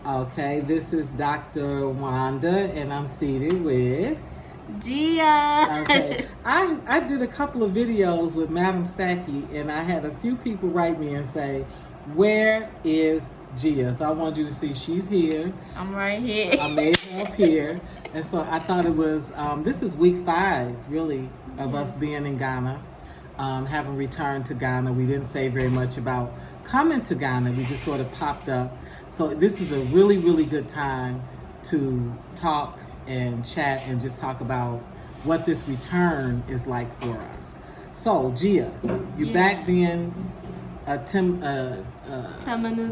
Okay, this is Dr. Wanda, and I'm seated with. Gia. Okay, I did a couple of videos with Madam Saki, and I had a few people write me and say, "Where is Gia?" So I wanted you to see she's here. I'm right here. I made her appear, and so I thought it was. This is week 5, really, of us being in Ghana. Having returned to Ghana, we didn't say very much about coming to Ghana. We just sort of popped up. So this is a really, really good time to talk and chat and just talk about what this return is like for us. So Gia, you back being a Tamanu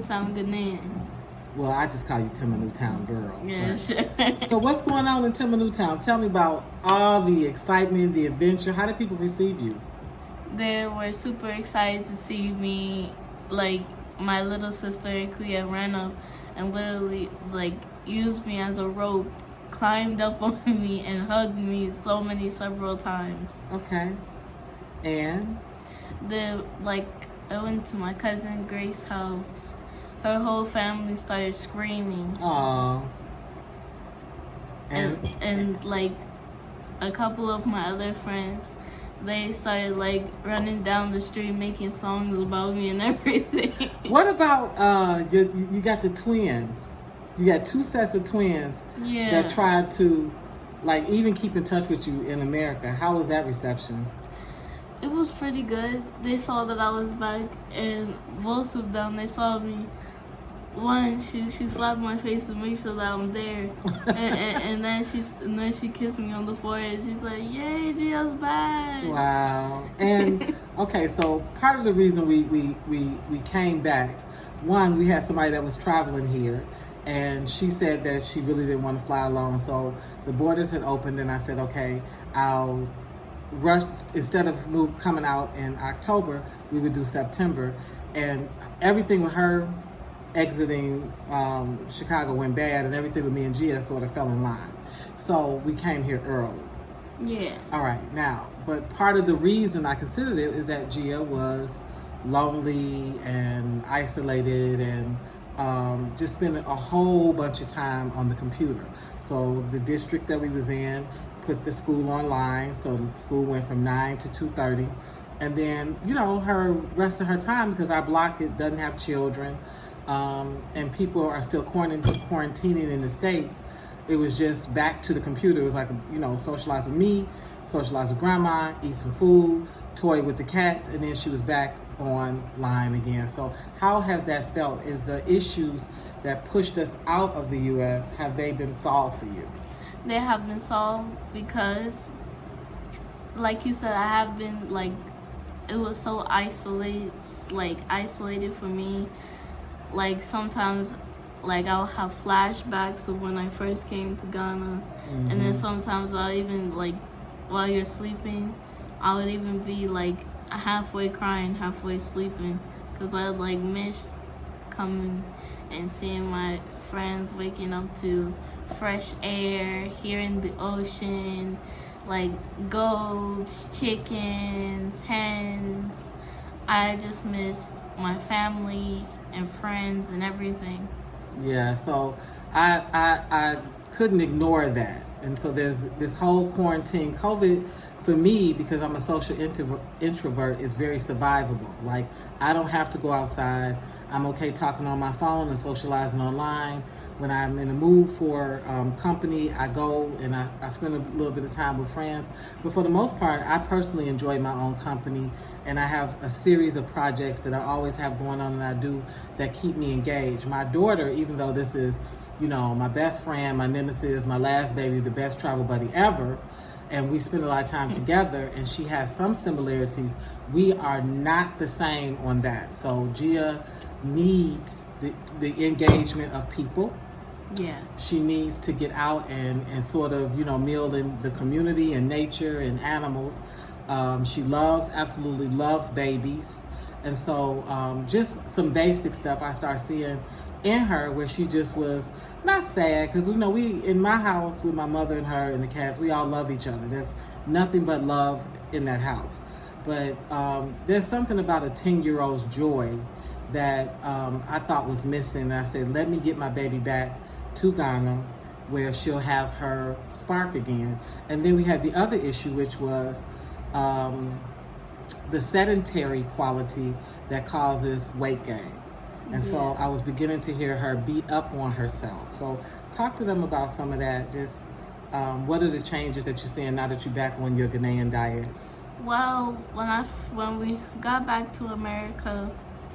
Town Ghanaian. Well, I just call you Timbuktu Town girl. Yeah, sure. So what's going on in Timbuktu Town? Tell me about all the excitement, the adventure. How did people receive you? They were super excited to see me. Like, my little sister, Clea, ran up and literally, used me as a rope, climbed up on me, and hugged me several times. Okay. And? I went to my cousin Grace's house. Her whole family started screaming. Aww. And a couple of my other friends, they started running down the street making songs about me and everything. What about you got the twins? You got 2 sets of twins that tried to even keep in touch with you in America. How was that reception? It was pretty good. They saw that I was back, and both of them, they saw me. One, she slapped my face to make sure that I'm there, and then she kissed me on the forehead. She's like, "Yay, Gia's back!" Wow. And okay, so part of the reason we came back, one, we had somebody that was traveling here, and she said that she really didn't want to fly alone. So the borders had opened, and I said, okay, I'll rush. Instead of coming out in October, we would do September, and everything with her exiting Chicago went bad, and everything with me and Gia sort of fell in line. So we came here early. Yeah. All right, now, but part of the reason I considered it is that Gia was lonely and isolated and just spending a whole bunch of time on the computer. So the district that we was in put the school online, so the school went from 9 to 2:30. And then, her rest of her time, because our block, it doesn't have children, and people are still quarantining in the States, it was just back to the computer. It was like, socialize with me, socialize with grandma, eat some food, toy with the cats, and then she was back online again. So how has that felt? Is the issues that pushed us out of the U.S., have they been solved for you? They have been solved because, like you said, I have been, it was so isolated for me. Sometimes, I'll have flashbacks of when I first came to Ghana. Mm-hmm. And then sometimes I'll even, while you're sleeping, I would even be, halfway crying, halfway sleeping. Because I, miss coming and seeing my friends waking up to fresh air, hearing the ocean, goats, chickens, hens. I just missed my family and friends and everything. Yeah, so I couldn't ignore that. And so there's this whole quarantine. COVID, for me, because I'm a social introvert, is very survivable. I don't have to go outside. I'm okay talking on my phone and socializing online. When I'm in the mood for company, I go and I spend a little bit of time with friends. But for the most part, I personally enjoy my own company, and I have a series of projects that I always have going on and I do that keep me engaged. My daughter, even though this is, my best friend, my nemesis, my last baby, the best travel buddy ever, and we spend a lot of time together, and she has some similarities, we are not the same on that. So Gia needs the engagement of people. Yeah. She needs to get out and sort of, meal in the community and nature and animals. She absolutely loves babies. And so just some basic stuff I start seeing in her where she just was not sad, because, we, in my house with my mother and her and the cats, we all love each other. There's nothing but love in that house. But there's something about a 10-year-old's joy that I thought was missing. And I said, let me get my baby back to Ghana where she'll have her spark again. And then we had the other issue, which was the sedentary quality that causes weight gain. And so I was beginning to hear her beat up on herself. So talk to them about some of that. Just what are the changes that you're seeing now that you're back on your Ghanaian diet? Well, when we got back to America,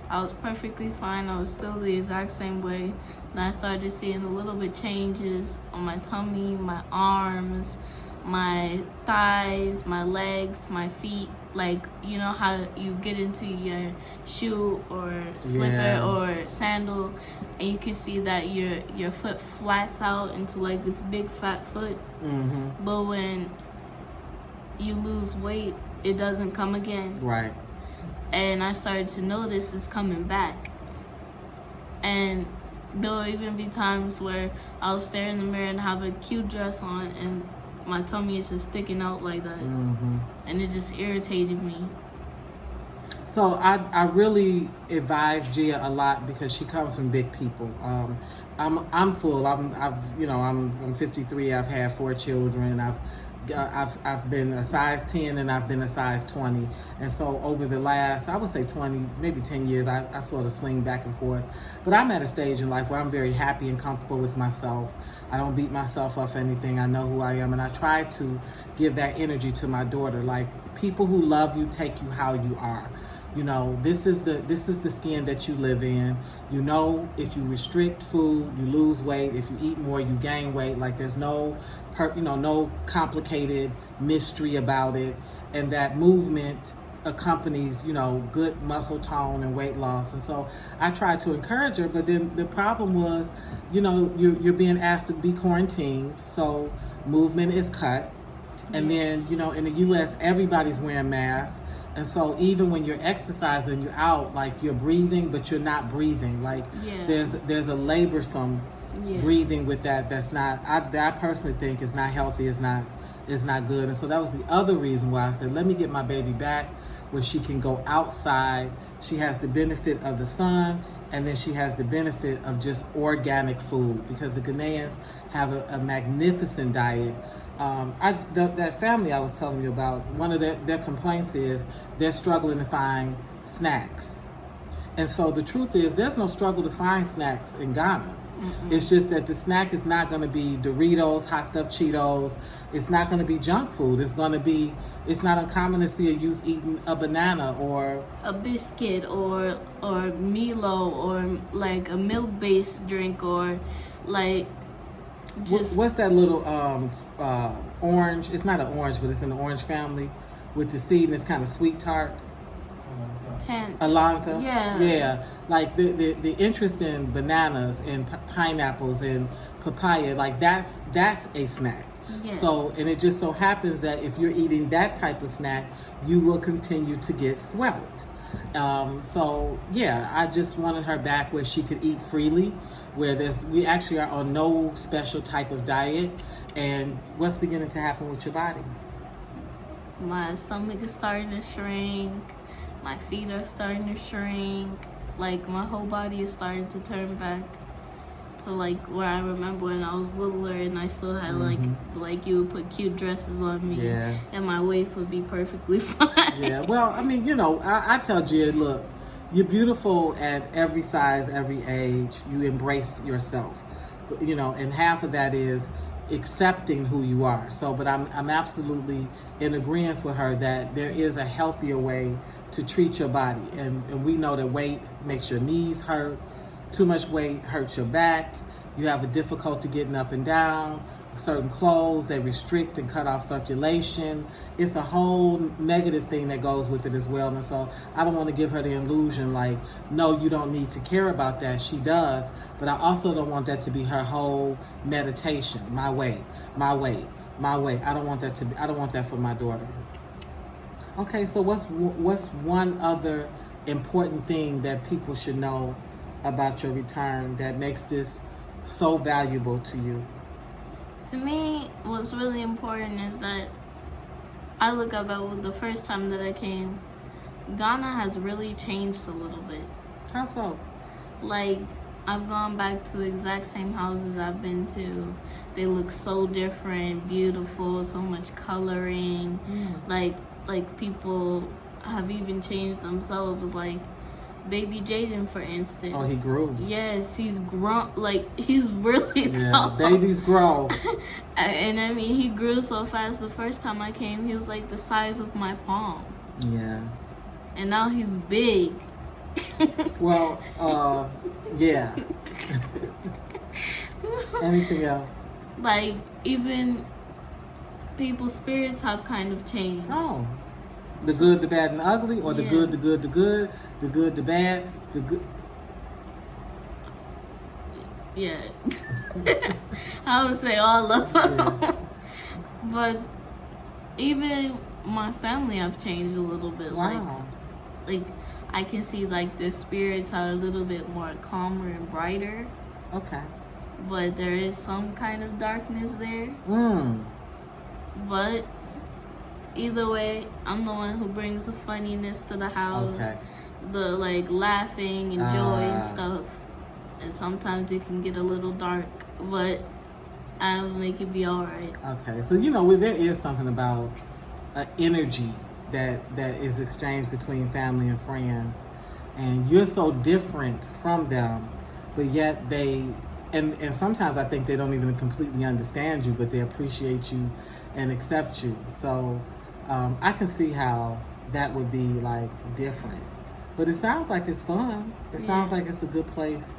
I was perfectly fine. I was still the exact same way. Then I started seeing a little bit changes on my tummy, my arms, my thighs, my legs, my feet. Like, you know how you get into your shoe or slipper or sandal and you can see that your foot flats out into like this big fat foot. Mm-hmm. But when you lose weight, it doesn't come again. Right. And I started to notice it's coming back. And there'll even be times where I'll stare in the mirror and have a cute dress on and my tummy is just sticking out like that. Mm-hmm. And it just irritated me. So I really advise Gia a lot because she comes from big people. I'm full. I'm 53. I've had 4 children. I've been a size 10 and I've been a size 20. And so over the last, I would say 20, maybe 10 years, I sort of swing back and forth. But I'm at a stage in life where I'm very happy and comfortable with myself. I don't beat myself up for anything. I know who I am. And I try to give that energy to my daughter. Like, people who love you take you how you are. You know, this is the skin that you live in. You know, if you restrict food, you lose weight. If you eat more, you gain weight. Like, there's no complicated mystery about it. And that movement accompanies, good muscle tone and weight loss. And so I tried to encourage her, but then the problem was, you're being asked to be quarantined. So movement is cut. And then, in the U.S., everybody's wearing masks. And so even when you're exercising, you're out, like, you're breathing, but you're not breathing. Like, there's a laborsome breathing with that. That's not, I personally think is not healthy, is not good. And so that was the other reason why I said, let me get my baby back where she can go outside. She has the benefit of the sun, and then she has the benefit of just organic food, because the Ghanaians have a magnificent diet. That family I was telling you about, one of their complaints is they're struggling to find snacks. And so the truth is, there's no struggle to find snacks in Ghana. Mm-mm. It's just that the snack is not going to be Doritos, hot stuffed Cheetos. It's not going to be junk food. It's not uncommon to see a youth eating a banana or a biscuit or Milo or like a milk-based drink or like just... What's that little orange? It's not an orange, but it's in the orange family with the seed and it's kind of sweet tart. Alonzo? Yeah. Like the interest in bananas and pineapples and papaya, like that's a snack. Yeah. So, and it just so happens that if you're eating that type of snack, you will continue to get svelte. I just wanted her back where she could eat freely, where we actually are on no special type of diet. And what's beginning to happen with your body? My stomach is starting to shrink. My feet are starting to shrink. Like, my whole body is starting to turn back to like where I remember when I was littler and I still had like you would put cute dresses on me and my waist would be perfectly fine. Yeah, well, I mean, I tell Gia, look, you're beautiful at every size, every age. You embrace yourself, and half of that is accepting who you are. So, but I'm absolutely in agreement with her that there is a healthier way to treat your body. And we know that weight makes your knees hurt. Too much weight hurts your back. You have a difficulty getting up and down. Certain clothes, they restrict and cut off circulation. It's a whole negative thing that goes with it as well. And so I don't want to give her the illusion like, no, you don't need to care about that. She does. But I also don't want that to be her whole meditation. My weight, my weight, my weight. I don't want that for my daughter. Okay, so what's one other important thing that people should know about your return that makes this so valuable to you? To me, what's really important is that I look about the first time that I came, Ghana has really changed a little bit. How so? Like, I've gone back to the exact same houses I've been to. They look so different, beautiful, so much coloring. Like people have even changed themselves. Like baby Jaden, for instance. Oh, he grew. Yes, he's grown. Like he's really Yeah, tall. babies grow. And I mean, he grew so fast. The first time I came, he was like the size of my palm. Yeah. And now he's big. Well, yeah. Anything else? Like, even people's spirits have kind of changed. Oh. The good, the bad, and the ugly? Or the Yeah. good, the good, the good, the good, the bad, the good? Yeah. I would say all of them. Yeah. But even my family have changed a little bit. Wow. Like I can see like their spirits are a little bit more calmer and brighter. Okay. But there is some kind of darkness there. But either way, I'm the one who brings the funniness to the house. Okay. The like laughing and joy and stuff. And sometimes it can get a little dark, but I'll make it be alright. Okay. So, there is something about energy that is exchanged between family and friends. And you're so different from them, but yet and sometimes I think they don't even completely understand you, but they appreciate you and accept you. So I can see how that would be like different. But it sounds like it's fun. It sounds like it's a good place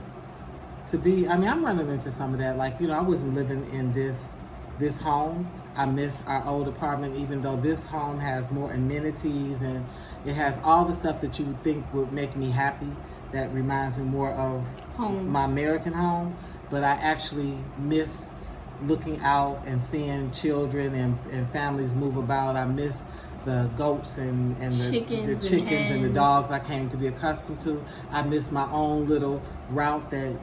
to be. I mean, I'm running into some of that. Like, I wasn't living in this home. I miss our old apartment, even though this home has more amenities and it has all the stuff that you would think would make me happy. That reminds me more of Home. My American home. But I actually miss looking out and seeing children and families move about. I miss the goats and the chickens and the dogs I came to be accustomed to. I miss my own little route that,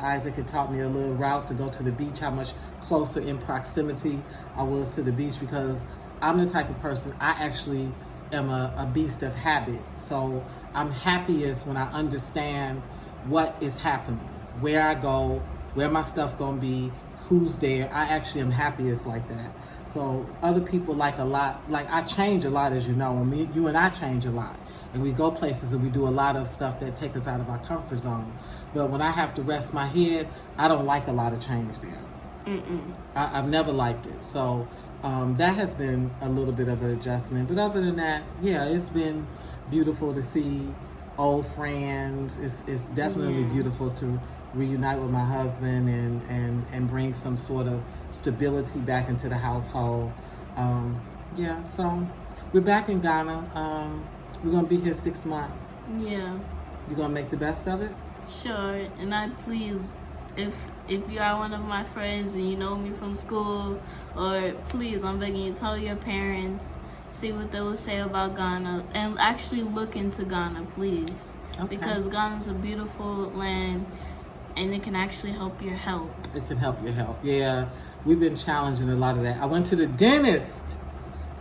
Isaac had taught me a little route to go to the beach, how much closer in proximity I was to the beach, because I'm the type of person, I actually am a beast of habit. So I'm happiest when I understand what is happening, where I go, where my stuff gonna be, who's there. I actually am happiest like that. So other people like a lot, like I change a lot, as you know, and you and I change a lot. And we go places and we do a lot of stuff that take us out of our comfort zone. But when I have to rest my head, I don't like a lot of change there. I've never liked it. So that has been a little bit of an adjustment. But other than that, yeah, it's been beautiful to see old friends. It's definitely beautiful to reunite with my husband and bring some sort of stability back into the household. So we're back in Ghana. We're gonna be here 6 months. Yeah. You gonna make the best of it? Sure. And I please, if you are one of my friends and you know me from school, or please, I'm begging you, tell your parents, see what they will say about Ghana, and actually look into Ghana, please. Okay. Because Ghana's a beautiful land, and it can actually help your health. It can help your health. Yeah, we've been challenging a lot of that. I went to the dentist.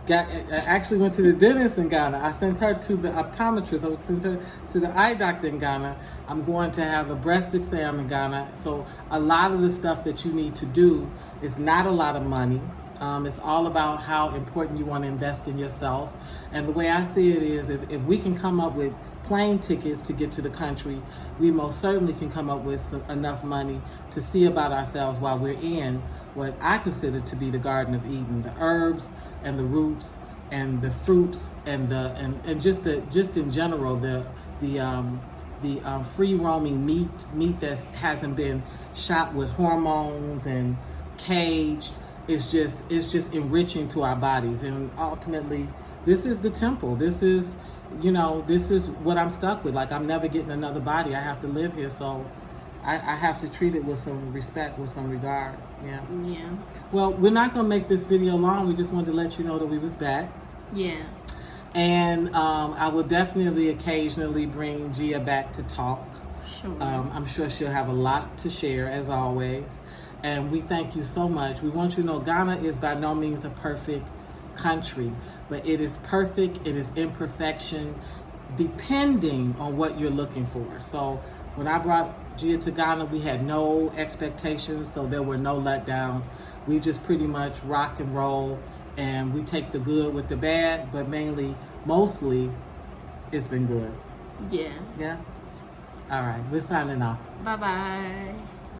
I actually went to the dentist in Ghana. I sent her to the optometrist. I sent her to the eye doctor in Ghana. I'm going to have a breast exam in Ghana. So a lot of the stuff that you need to do is not a lot of money. It's all about how important you want to invest in yourself. And the way I see it is, if we can come up with plane tickets to get to the country, we most certainly can come up with enough money to see about ourselves while we're in what I consider to be the Garden of Eden. The herbs and the roots and the fruits and just in general the free roaming meat that hasn't been shot with hormones and caged. It's just enriching to our bodies. And ultimately, this is the temple. This is what I'm stuck with. Like, I'm never getting another body. I have to live here, so I have to treat it with some respect, with some regard. Yeah. Yeah. Well, we're not going to make this video long. We just wanted to let you know that we was back. Yeah. And I will definitely occasionally bring Gia back to talk. Sure. I'm sure she'll have a lot to share, as always. And we thank you so much. We want you to know Ghana is by no means a perfect country, but it is perfect in its imperfection depending on what you're looking for. So when I brought Gia to Ghana, we had no expectations, so there were no letdowns. We just pretty much rock and roll, and we take the good with the bad, but mostly, it's been good. Yeah. Yeah? All right, we're signing off. Bye bye.